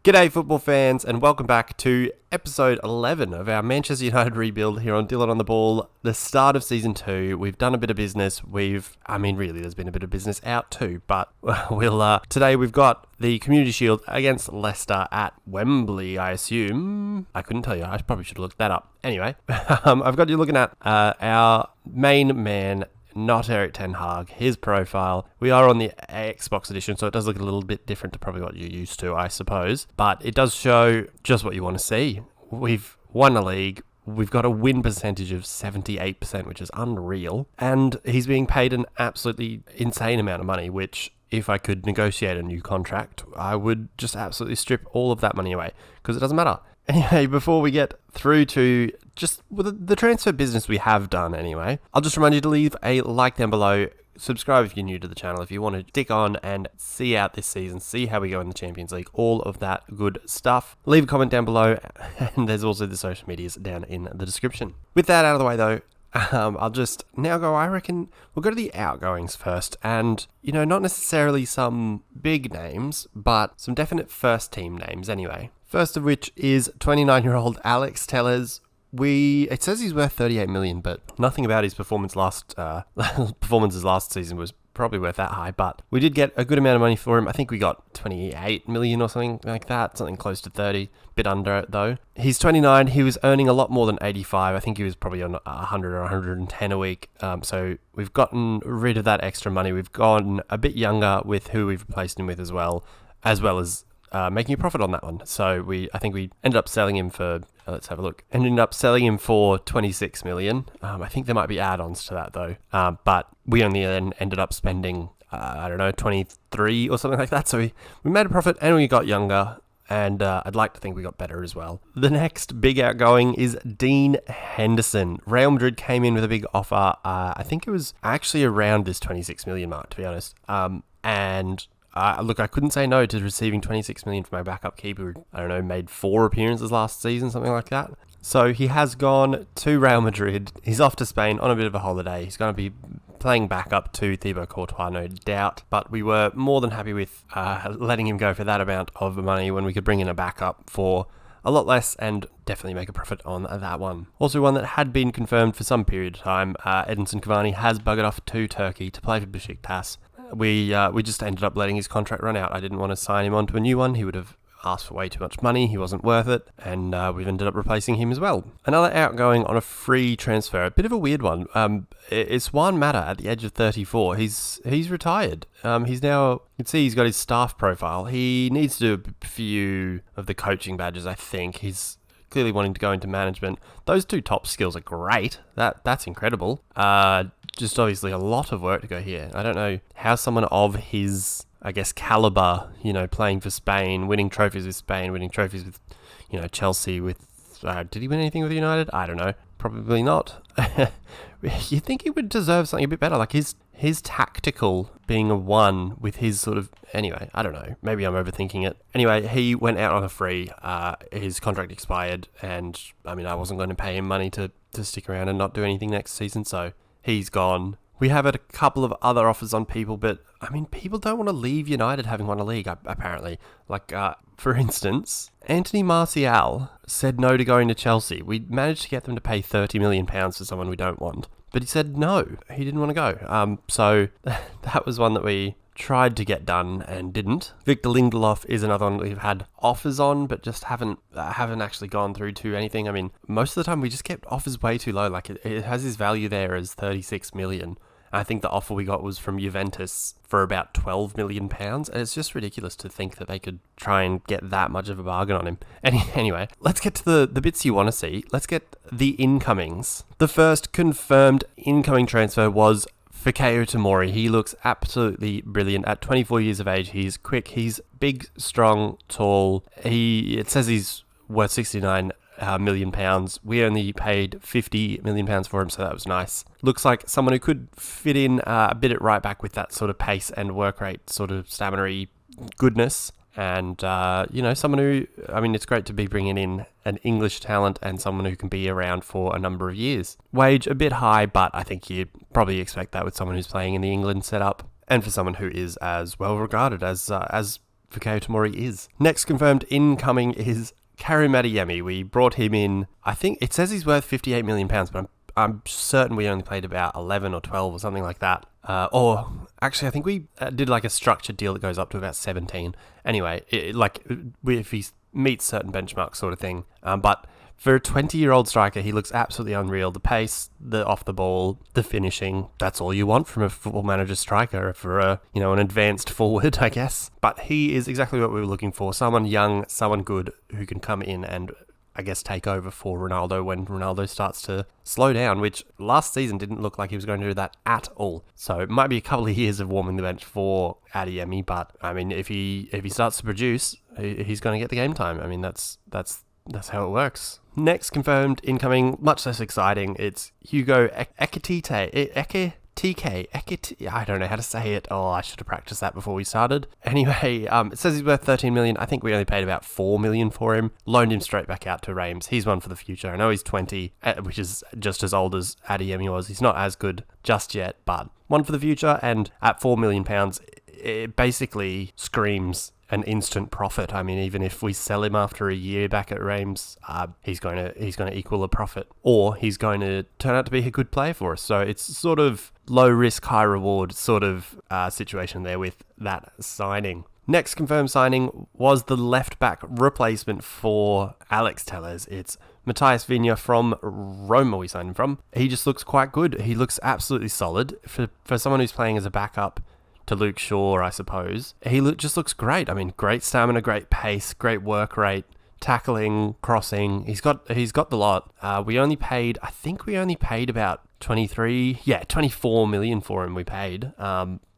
G'day football fans and welcome back to episode 11 of our Manchester United Rebuild here on Dylan on the Ball, the start of season 2. We've done a bit of business. Really there's been a bit of business out too, but today we've got the Community Shield against Leicester at Wembley, I assume. I couldn't tell you. I probably should have looked that up. Anyway, I've got you looking at our main man, not Erik Ten Hag, his profile. We are on the Xbox edition, so it does look a little bit different to probably what you're used to, I suppose. But it does show just what you want to see. We've won a league. We've got a win percentage of 78%, which is unreal. And he's being paid an absolutely insane amount of money, which if I could negotiate a new contract, I would just absolutely strip all of that money away because it doesn't matter. Anyway, before we get through to just the transfer business we have done anyway, I'll just remind you to leave a like down below, subscribe if you're new to the channel, if you want to stick on and see out this season, see how we go in the Champions League, all of that good stuff. Leave a comment down below, and there's also the social medias down in the description. With that out of the way though, I'll just now go, I reckon we'll go to the outgoings first, and, not necessarily some big names, but some definite first team names anyway. First of which is 29-year-old Alex Telles. It says he's worth 38 million, but nothing about his performances last season was probably worth that high, but we did get a good amount of money for him. I think we got 28 million or something like that, something close to 30, bit under it though. He's 29, he was earning a lot more than 85. I think he was probably on 100 or 110 a week. So we've gotten rid of that extra money. We've gone a bit younger with who we've replaced him with as well as making a profit on that one. So I think we ended up selling him for, let's have a look, ended up selling him for 26 million. I think there might be add-ons to that though. But we only then ended up spending, 23 or something like that. So we made a profit and we got younger, and I'd like to think we got better as well. The next big outgoing is Dean Henderson. Real Madrid came in with a big offer. I think it was actually around this 26 million mark, to be honest. Look, I couldn't say no to receiving 26 million for my backup keeper. Made 4 appearances last season, something like that. So he has gone to Real Madrid. He's off to Spain on a bit of a holiday. He's going to be playing backup to Thibaut Courtois, no doubt. But we were more than happy with letting him go for that amount of money when we could bring in a backup for a lot less and definitely make a profit on that one. Also one that had been confirmed for some period of time, Edinson Cavani has buggered off to Turkey to play for Besiktas. We just ended up letting his contract run out. I didn't want to sign him onto a new one. He would have asked for way too much money. He wasn't worth it, and we've ended up replacing him as well. Another outgoing on a free transfer, a bit of a weird one. It's Juan Mata at the age of 34. He's retired. He's now, you can see he's got his staff profile. He needs to do a few of the coaching badges, I think. He's clearly wanting to go into management. Those 2 top skills are great. That's incredible. Just obviously a lot of work to go here. I don't know how someone of his, caliber, playing for Spain, winning trophies with Spain, winning trophies with, Chelsea, did he win anything with United? I don't know. Probably not. You think he would deserve something a bit better, like his tactical being a 1 with his sort of, anyway, I don't know. Maybe I'm overthinking it. Anyway, he went out on a free. His contract expired, and I wasn't going to pay him money to stick around and not do anything next season, so he's gone. We have had a couple of other offers on people, but people don't want to leave United having won a league, apparently. For instance, Anthony Martial said no to going to Chelsea. We managed to get them to pay £30 million for someone we don't want, but he said no, he didn't want to go. So that was one that we tried to get done and didn't. Victor Lindelof is another one we've had offers on, but just haven't actually gone through to anything. Most of the time we just kept offers way too low. It has his value there as 36 million. I think the offer we got was from Juventus for about £12 million, and it's just ridiculous to think that they could try and get that much of a bargain on him. Anyway, let's get to the bits you want to see. Let's get the incomings. The first confirmed incoming transfer was Fikayo Tomori. He looks absolutely brilliant. At 24 years of age, he's quick, he's big, strong, tall. It says he's worth 69 £1 million. We only paid £50 million for him, so that was nice. Looks like someone who could fit in a bit at right back with that sort of pace and work rate, sort of stamina-y goodness. And, someone who, it's great to be bringing in an English talent and someone who can be around for a number of years. Wage a bit high, but I think you'd probably expect that with someone who's playing in the England setup, and for someone who is as well regarded as Fikayo Tomori is. Next confirmed incoming is Karim Adeyemi. We brought him in. I think it says he's worth £58 million, but I'm certain we only paid about 11 or 12 or something like that. Or actually, I think we did like a structured deal that goes up to about 17. Anyway, if he meets certain benchmarks sort of thing. But for a 20-year-old striker, he looks absolutely unreal. The pace, the off the ball, the finishing, that's all you want from a Football Manager striker for an advanced forward, I guess. But he is exactly what we were looking for. Someone young, someone good who can come in and I guess take over for Ronaldo when Ronaldo starts to slow down, which last season didn't look like he was going to do that at all. So it might be a couple of years of warming the bench for Adeyemi, but I mean, if he starts to produce, he's going to get the game time. I mean, that's how it works. Next confirmed incoming, much less exciting, it's Hugo Ekitike. I don't know how to say it. Oh, I should have practiced that before we started. Anyway, it says he's worth 13 million. I think we only paid about 4 million for him. Loaned him straight back out to Reims. He's one for the future. I know he's 20, which is just as old as Adeyemi was. He's not as good just yet, but one for the future. And at £4 million, it basically screams an instant profit. I mean, even if we sell him after a year back at Reims, he's going to equal a profit, or he's going to turn out to be a good player for us. So it's sort of low risk, high reward sort of situation there with that signing. Next confirmed signing was the left back replacement for Alex Telles. It's Matthias Viña from Roma we signed him from. He just looks quite good. He looks absolutely solid for someone who's playing as a backup to Luke Shaw, I suppose. He just looks great. I mean, great stamina, great pace, great work rate, tackling, crossing. He's got the lot. We only paid about 24 million for him we paid.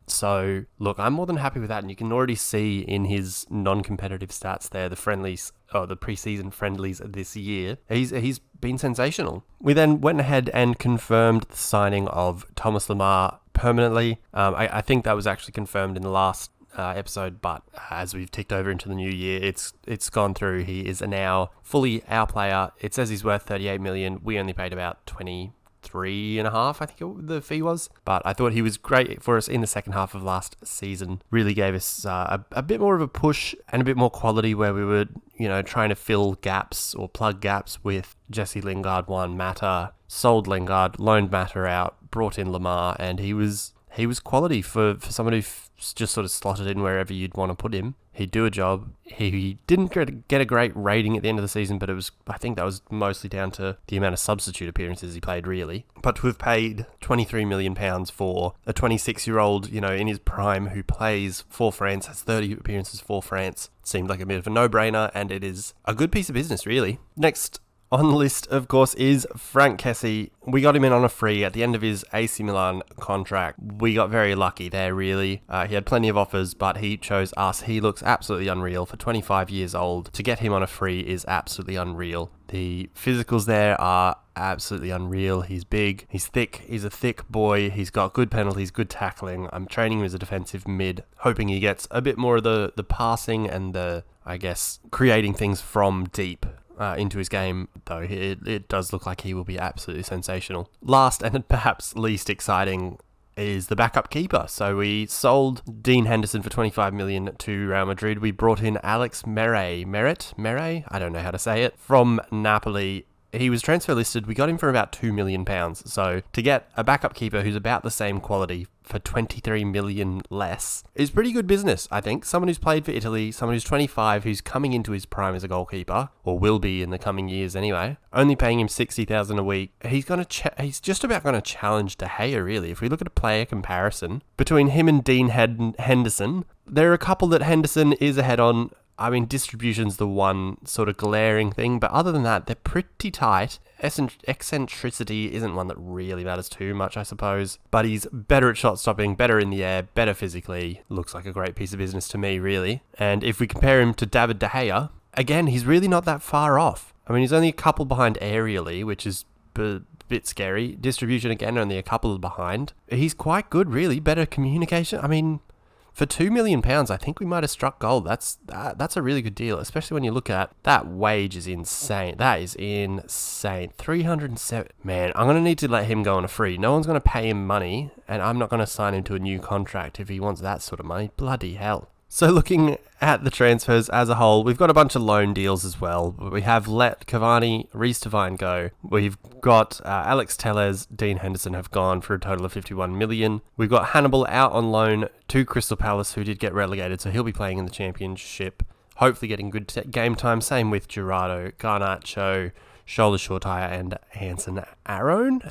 So look, I'm more than happy with that, and you can already see in his non-competitive stats there, the friendlies, the pre-season friendlies this year, he's been sensational. We then went ahead and confirmed the signing of Thomas Lemar permanently. I think that was actually confirmed in the last episode, but as we've ticked over into the new year, it's gone through. He is now fully our player. It says he's worth 38 million. We only paid about 23.5, I think the fee was. But I thought he was great for us in the second half of last season. Really gave us a bit more of a push and a bit more quality where we were, trying to fill gaps or plug gaps with Jesse Lingard won Mata, sold Lingard, loaned Mata out, brought in Lemar, and he was quality for someone who just sort of slotted in wherever you'd want to put him. He'd do a job. He didn't get a great rating at the end of the season, but I think that was mostly down to the amount of substitute appearances he played, really. But to have paid £23 million for a 26-year-old, in his prime, who plays for France, has 30 appearances for France, seemed like a bit of a no-brainer, and it is a good piece of business, really. Next on the list, of course, is Frank Kessie. We got him in on a free at the end of his AC Milan contract. We got very lucky there, really. He had plenty of offers, but he chose us. He looks absolutely unreal. For 25 years old, to get him on a free is absolutely unreal. The physicals there are absolutely unreal. He's big, he's thick, he's a thick boy, he's got good penalties, good tackling. I'm training him as a defensive mid, hoping he gets a bit more of the passing and the, I guess, creating things from deep into his game, though it does look like he will be absolutely sensational. Last and perhaps least exciting is the backup keeper. So we sold Dean Henderson for 25 million to Real Madrid. We brought in Alex Meret, I don't know how to say it, from Napoli. He was transfer listed. We got him for about £2 million. So to get a backup keeper who's about the same quality for 23 million less is pretty good business, I think. Someone who's played for Italy, someone who's 25, who's coming into his prime as a goalkeeper, or will be in the coming years anyway. Only paying him 60,000 a week. He's just about going to challenge De Gea, really. If we look at a player comparison between him and Dean Henderson, there are a couple that Henderson is ahead on. I mean, distribution's the one sort of glaring thing, but other than that, they're pretty tight. Eccentricity isn't one that really matters too much, I suppose, but he's better at shot stopping, better in the air, better physically. Looks like a great piece of business to me, really. And if we compare him to David De Gea, again, he's really not that far off. I mean, he's only a couple behind aerially, which is a bit scary. Distribution, again, only a couple behind. He's quite good, really. Better communication. I mean, for £2 million, I think we might have struck gold. That's a really good deal, especially when you look at that wage is insane. That is insane. 307. Man, I'm going to need to let him go on a free. No one's going to pay him money, and I'm not going to sign him to a new contract if he wants that sort of money. Bloody hell. So looking at the transfers as a whole, we've got a bunch of loan deals as well. We have let Cavani, Reece Devine go. We've got Alex Tellez, Dean Henderson have gone for a total of 51 million. We've got Hannibal out on loan to Crystal Palace, who did get relegated, so he'll be playing in the Championship. Hopefully getting good game time. Same with Gerardo, Garnacho, Shola Shortire, and Hanson Aaron?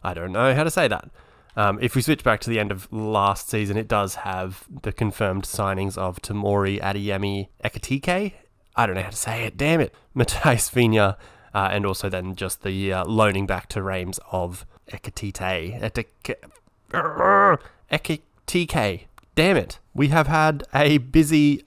I don't know how to say that. If we switch back to the end of last season, it does have the confirmed signings of Tamori Adeyemi Ekitike. I don't know how to say it, damn it. Matthias Vigna, and also then just the loaning back to Reims of Ekitike. Damn it. We have had a busy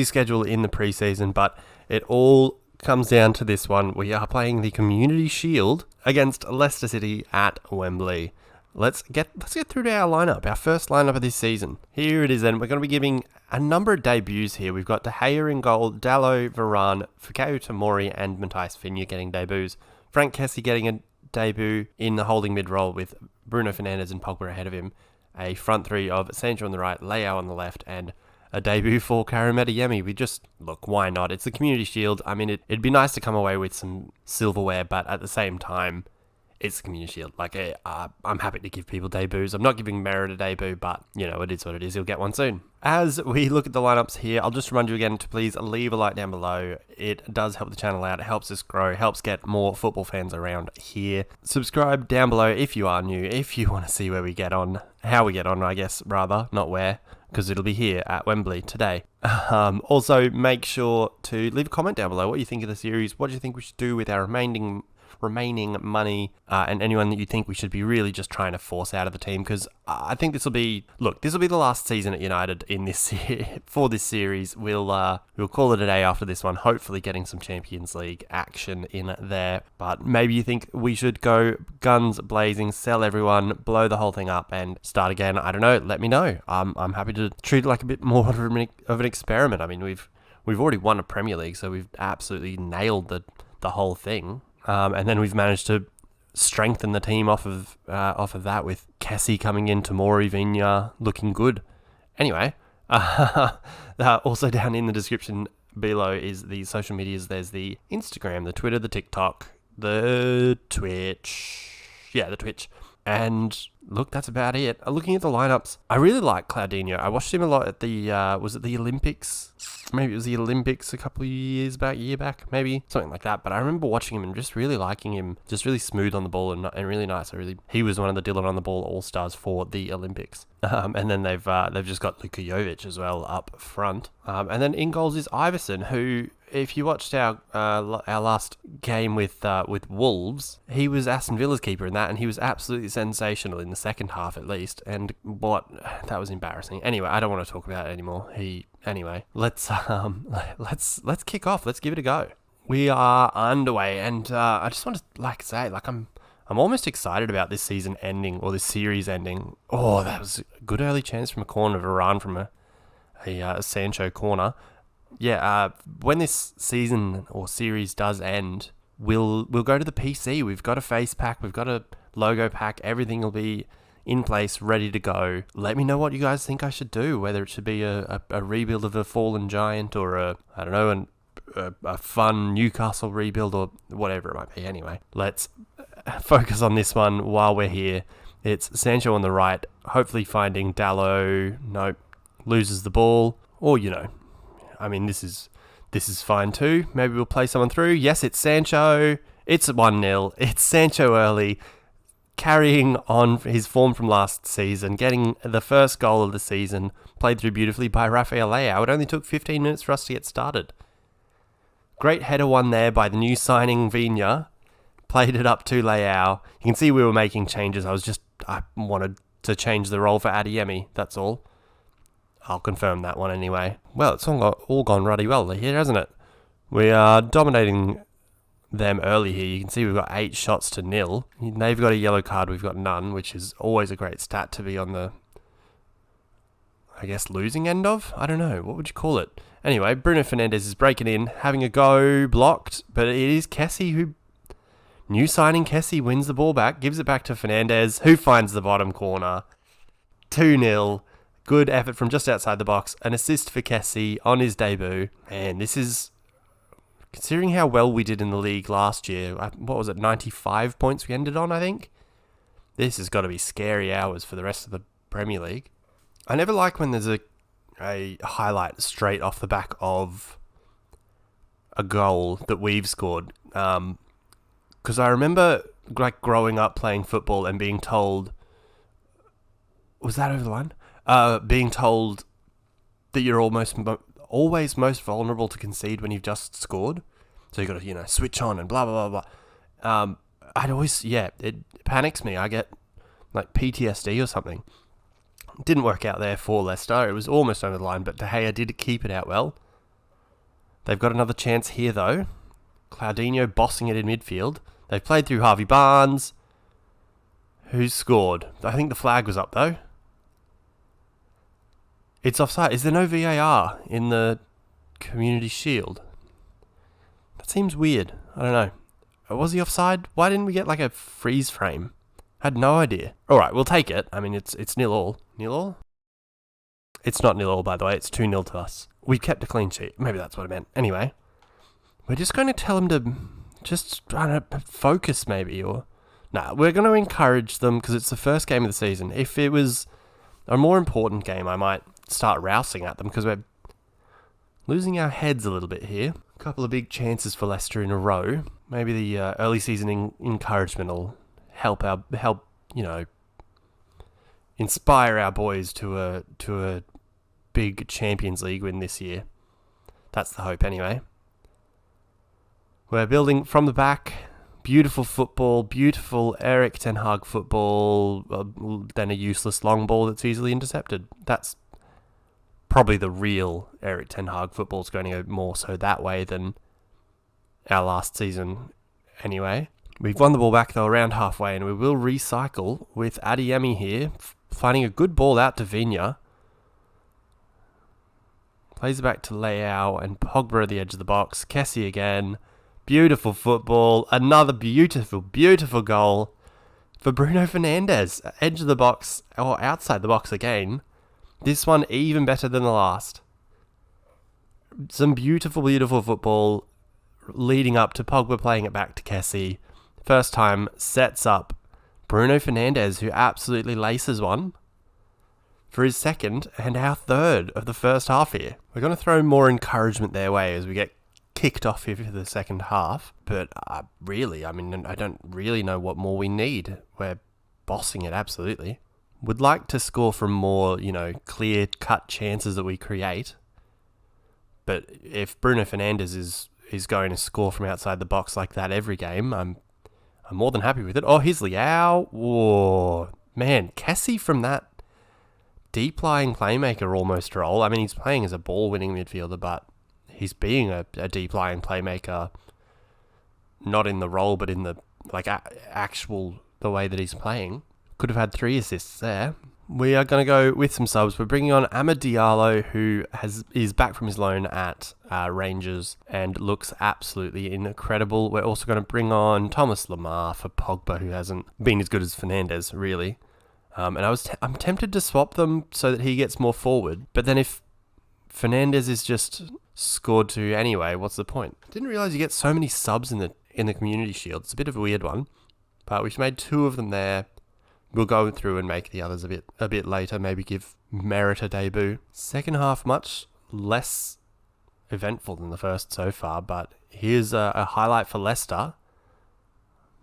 schedule in the preseason, but it all comes down to this one. We are playing the Community Shield against Leicester City at Wembley. Let's get through to our lineup, our first lineup of this season. Here it is then. We're going to be giving a number of debuts here. We've got De Gea in goal, Dalot, Varane, Fikayo Tomori, and Matthias Vigna getting debuts. Frank Kessie getting a debut in the holding mid role with Bruno Fernandes and Pogba ahead of him. A front three of Sancho on the right, Leao on the left, and a debut for Karim Adeyemi. We just, look, why not? It's the Community Shield. I mean, it'd be nice to come away with some silverware, but at the same time, it's the Community Shield. Like, I'm happy to give people debuts. I'm not giving Merritt a debut, but, you know, it is what it is. He'll get one soon. As we look at the lineups here, I'll just remind you again to please leave a like down below. It does help the channel out. It helps us grow, helps get more football fans around here. Subscribe down below if you are new, if you want to see where we get on, how we get on, I guess, rather, not where, because it'll be here at Wembley today. Also, make sure to leave a comment down below what you think of the series. What do you think we should do with our remaining money, and anyone that you think we should be really just trying to force out of the team, because I think this will be the last season at United in this for this series. We'll call it a day after this one, hopefully getting some Champions League action in there. But maybe you think we should go guns blazing, sell everyone, blow the whole thing up, and start again. I don't know. Let me know. I'm happy to treat it like a bit more of an experiment. I mean, we've already won a Premier League, so we've absolutely nailed the whole thing. And then we've managed to strengthen the team off of that with Kessie coming in, Tomori, Vigna looking good. Anyway, also down in the description below is the social medias. There's the Instagram, the Twitter, the TikTok, the Twitch. Yeah, the Twitch. And look, that's about it. Looking at the lineups, I really like Claudinho. I watched him a lot at the, was it the Olympics? Maybe it was the Olympics a couple of year back, maybe something like that. But I remember watching him and just really liking him, just really smooth on the ball and really nice. He was one of the Dylan on the ball all-stars for the Olympics. And then they've just got Luka Jovic as well up front. And then in goals is Iverson, who, if you watched our last game with Wolves, he was Aston Villa's keeper in that, and he was absolutely sensational in the second half at least. And that was embarrassing. Anyway, I don't want to talk about it anymore. Anyway, let's kick off. Let's give it a go. We are underway, and I just want to say, I'm almost excited about this season ending, or this series ending. Oh, that was a good early chance from a corner, Varane from a Sancho corner. Yeah, when this season or series does end, we'll go to the PC. We've got a face pack, we've got a logo pack, everything will be in place, ready to go. Let me know what you guys think I should do, whether it should be a rebuild of a fallen giant, or a fun Newcastle rebuild, or whatever it might be. Anyway, let's focus on this one while we're here. It's Sancho on the right, hopefully finding Dalot. Nope, loses the ball, or I mean, this is fine too. Maybe we'll play someone through. Yes, it's Sancho. It's 1-0. It's Sancho early, carrying on his form from last season, getting the first goal of the season, played through beautifully by Rafael Leao. It only took 15 minutes for us to get started. Great header one there by the new signing Vigna. Played it up to Leao. You can see we were making changes. I wanted to change the role for Adeyemi, that's all. I'll confirm that one anyway. Well, it's all gone ruddy well here, hasn't it? We are dominating them early here. You can see we've got 8 shots to 0. They've got a yellow card, we've got none, which is always a great stat to be on the, I guess, losing end of? I don't know. What would you call it? Anyway, Bruno Fernandes is breaking in, having a go, blocked, but it is Kessie who... New signing Kessie wins the ball back, gives it back to Fernandes, who finds the bottom corner. 2-0. Good effort from just outside the box. An assist for Kessie on his debut. And this is, considering how well we did in the league last year, what was it, 95 points we ended on, I think? This has got to be scary hours for the rest of the Premier League. I never like when there's a highlight straight off the back of a goal that we've scored. Because I remember like growing up playing football and being told, was that over the line? Being told that you're always most vulnerable to concede when you've just scored. So you got to, switch on and blah, blah, blah, blah. I'd always, it panics me. I get like PTSD or something. Didn't work out there for Leicester. It was almost over the line, but De Gea did keep it out well. They've got another chance here though. Claudinho bossing it in midfield. They've played through Harvey Barnes. Who's scored? I think the flag was up though. It's offside. Is there no VAR in the Community Shield? That seems weird. I don't know. Was he offside? Why didn't we get like a freeze frame? I had no idea. Alright, we'll take it. I mean, it's 0-0. 0-0? It's not 0-0, by the way. It's 2-0 to us. We kept a clean sheet. Maybe that's what I meant. Anyway, we're just going to tell him to just, I don't know, focus maybe. Or we're going to encourage them because it's the first game of the season. If it was a more important game, I might start rousing at them because we're losing our heads a little bit here. A couple of big chances for Leicester in a row. Maybe the early season encouragement will help inspire our boys to a big Champions League win this year. That's the hope anyway. We're building from the back. Beautiful football, beautiful Erik Ten Hag football, then a useless long ball that's easily intercepted. That's probably the real Erik Ten Hag football. Is going to go more so that way than our last season anyway. We've won the ball back though around halfway, and we will recycle with Adeyemi here, finding a good ball out to Viña. Plays it back to Leao and Pogba at the edge of the box. Kessie again. Beautiful football. Another beautiful, beautiful goal for Bruno Fernandes. Edge of the box, or outside the box again. This one even better than the last. Some beautiful, beautiful football leading up to Pogba playing it back to Kessie. First time sets up Bruno Fernandes, who absolutely laces one for his second and our third of the first half here. We're going to throw more encouragement their way as we get kicked off here for the second half. But I don't really know what more we need. We're bossing it, absolutely. Would like to score from more, clear-cut chances that we create. But if Bruno Fernandes is going to score from outside the box like that every game, I'm more than happy with it. Oh, here's Leao. Whoa. Man, Kessie from that deep-lying playmaker almost role. I mean, he's playing as a ball-winning midfielder, but he's being a deep-lying playmaker, not in the role, but in the actual the way that he's playing. Could have had 3 assists there. We are going to go with some subs. We're bringing on Amad Diallo, who is back from his loan at Rangers and looks absolutely incredible. We're also going to bring on Thomas Lemar for Pogba, who hasn't been as good as Fernandes, really. And I'm tempted to swap them so that he gets more forward. But then if Fernandes is just scored to anyway, what's the point? Didn't realise you get so many subs in the Community Shield. It's a bit of a weird one. But we've made 2 of them there. We'll go through and make the others a bit later, maybe give Merritt a debut. Second half, much less eventful than the first so far, but here's a highlight for Leicester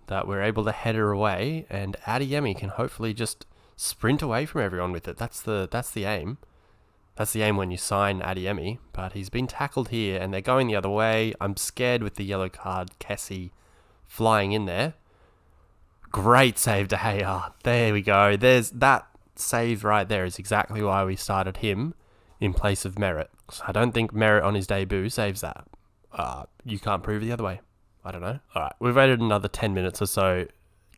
that we're able to header away, and Adeyemi can hopefully just sprint away from everyone with it. That's the aim. That's the aim when you sign Adeyemi, but he's been tackled here, and they're going the other way. I'm scared with the yellow card, Kessie flying in there. Great save to Gea. There we go. There's that save right there is exactly why we started him in place of Merritt. So I don't think Merritt on his debut saves that. You can't prove the other way. I don't know. All right, we've waited another 10 minutes or so.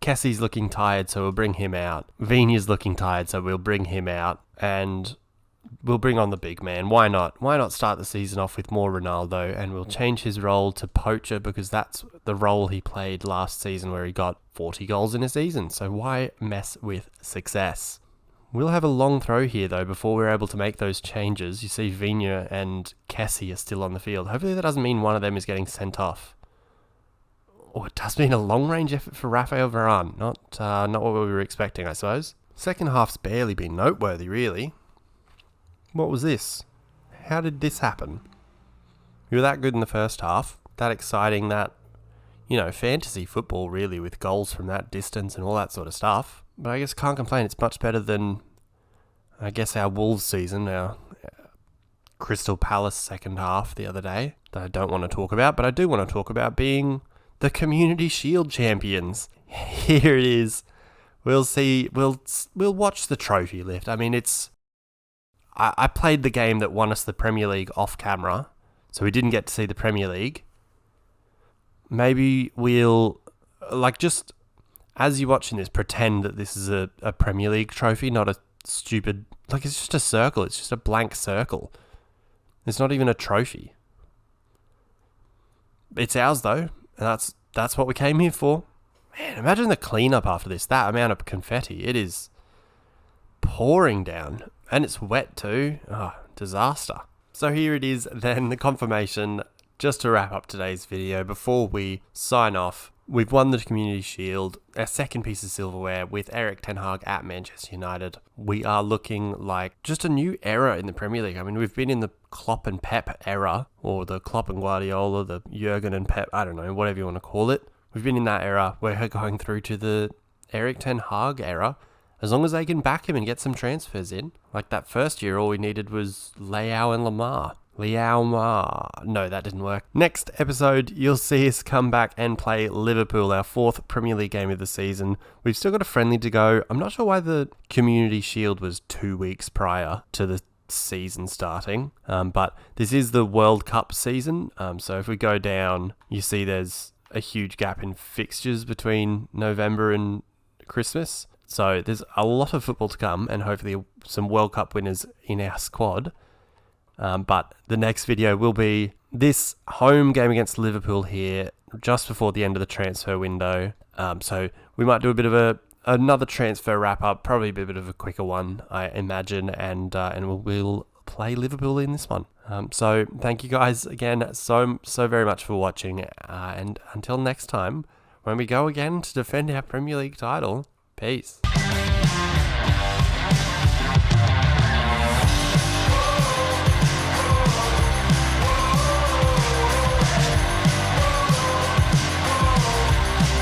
Kessie's looking tired, so we'll bring him out. Vigne's looking tired, so we'll bring him out. And we'll bring on the big man. Why not? Why not start the season off with more Ronaldo, and we'll change his role to poacher because that's the role he played last season where he got 40 goals in a season. So why mess with success? We'll have a long throw here, though, before we're able to make those changes. You see Vigna and Kessie are still on the field. Hopefully that doesn't mean one of them is getting sent off. Oh, it does mean a long-range effort for Raphael Varane. Not what we were expecting, I suppose. Second half's barely been noteworthy, really. What was this? How did this happen? We were that good in the first half. That exciting, that, fantasy football, really, with goals from that distance and all that sort of stuff. But I guess can't complain. It's much better than, I guess, our Wolves season, our Crystal Palace second half the other day, that I don't want to talk about. But I do want to talk about being the Community Shield champions. Here it is. We'll see. We'll watch the trophy lift. I mean, I played the game that won us the Premier League off camera, so we didn't get to see the Premier League. Maybe we'll, just as you're watching this, pretend that this is a Premier League trophy, not a stupid, it's just a circle. It's just a blank circle. It's not even a trophy. It's ours, though, and that's what we came here for. Man, imagine the cleanup after this. That amount of confetti. It is pouring down. And it's wet too. Oh, disaster. So here it is then, the confirmation. Just to wrap up today's video, before we sign off, we've won the Community Shield, our second piece of silverware with Erik Ten Hag at Manchester United. We are looking like just a new era in the Premier League. I mean, we've been in the Klopp and Pep era, or the Klopp and Guardiola, the Jurgen and Pep, I don't know, whatever you want to call it. We've been in that era. We're going through to the Erik Ten Hag era. As long as they can back him and get some transfers in. Like that first year, all we needed was Leao and Lamar. No, that didn't work. Next episode, you'll see us come back and play Liverpool, our fourth Premier League game of the season. We've still got a friendly to go. I'm not sure why the Community Shield was 2 weeks prior to the season starting. But this is the World Cup season. So if we go down, you see there's a huge gap in fixtures between November and Christmas. So there's a lot of football to come, and hopefully some World Cup winners in our squad. But the next video will be this home game against Liverpool here, just before the end of the transfer window. So we might do a bit of another transfer wrap up, probably a bit of a quicker one, I imagine, and we'll play Liverpool in this one. So thank you guys again so very much for watching, and until next time, when we go again to defend our Premier League title. Peace.